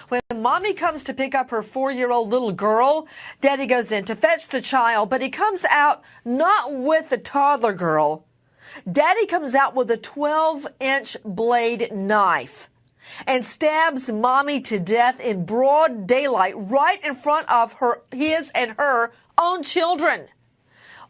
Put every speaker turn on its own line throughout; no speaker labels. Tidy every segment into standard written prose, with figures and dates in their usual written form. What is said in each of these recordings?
When mommy comes to pick up her 4-year-old little girl, daddy goes in to fetch the child, but he comes out not with the toddler girl. Daddy comes out with a 12-inch blade knife and stabs mommy to death in broad daylight right in front of his and her own children.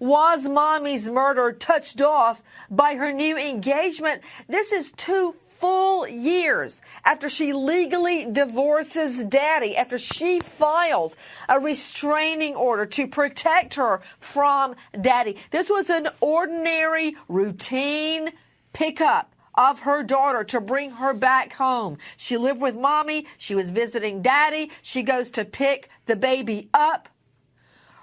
Was mommy's murder touched off by her new engagement? This is 2 full years after she legally divorces daddy, after she files a restraining order to protect her from daddy. This was an ordinary, routine pickup of her daughter to bring her back home. She lived with mommy. She was visiting daddy. She goes to pick the baby up.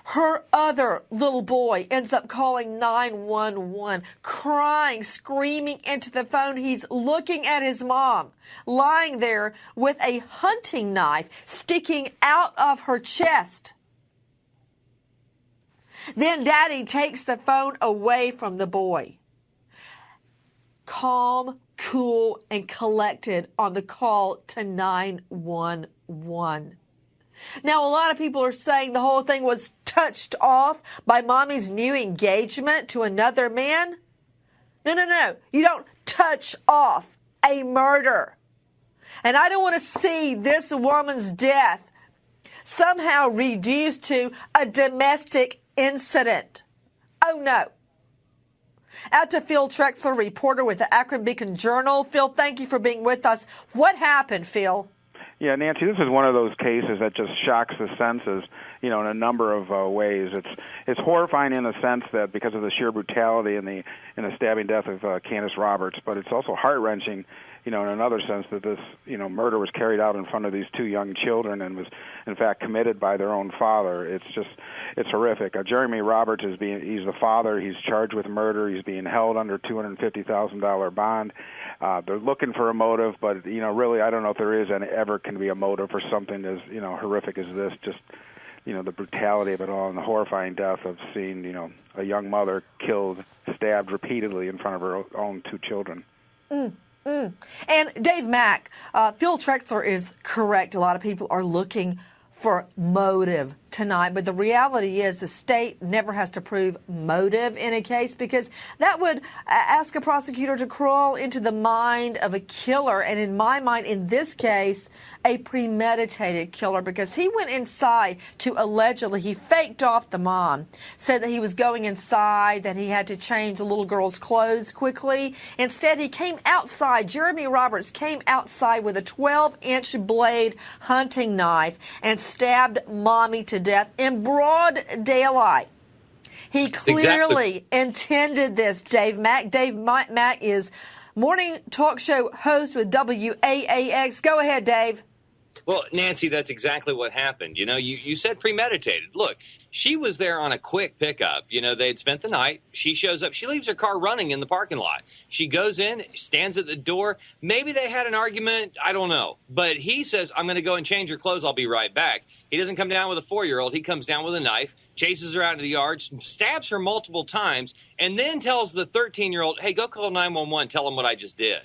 Her other little boy ends up calling 911, crying, screaming into the phone. He's looking at his mom, lying there with a hunting knife sticking out of her chest. Then daddy takes the phone away from the boy. Calm, cool, and collected on the call to 911. Now, a lot of people are saying the whole thing was touched off by mommy's new engagement to another man. No. You don't touch off a murder. And I don't want to see this woman's death somehow reduced to a domestic incident. Oh, no. Out to Phil Trexler, reporter with the Akron Beacon Journal. Phil, thank you for being with us. What happened, Phil?
Yeah, Nancy, this is one of those cases that just shocks the senses, in a number of ways. It's horrifying in the sense that because of the sheer brutality and the stabbing death of Candace Roberts, but it's also heart-wrenching, in another sense that this, murder was carried out in front of these 2 young children and was, in fact, committed by their own father. It's horrific. Jeremy Roberts he's the father. He's charged with murder. He's being held under $250,000 bond. They're looking for a motive, but, really, I don't know if there is and ever can be a motive for something as, horrific as this. Just, the brutality of it all and the horrifying death of seeing, a young mother killed, stabbed repeatedly in front of her own 2 children.
And Dave Mack, Phil Trexler is correct. A lot of people are looking for motive tonight, but the reality is the state never has to prove motive in a case because that would ask a prosecutor to crawl into the mind of a killer, and in my mind, in this case, a premeditated killer because he went inside to allegedly, he faked off the mom, said that he was going inside, that he had to change the little girl's clothes quickly. Instead, he came outside. Jeremy Roberts came outside with a 12-inch blade hunting knife and stabbed mommy to death in broad daylight. He clearly intended this, Dave Mack. Dave Mack is morning talk show host with WAAX. Go ahead, Dave.
Well, Nancy, that's exactly what happened. You said premeditated. Look, she was there on a quick pickup. They'd spent the night. She shows up. She leaves her car running in the parking lot. She goes in, stands at the door. Maybe they had an argument. I don't know. But he says, I'm going to go and change her clothes. I'll be right back. He doesn't come down with a 4-year-old. He comes down with a knife, chases her out into the yard, stabs her multiple times, and then tells the 13-year-old, hey, go call 911, tell them what I just did.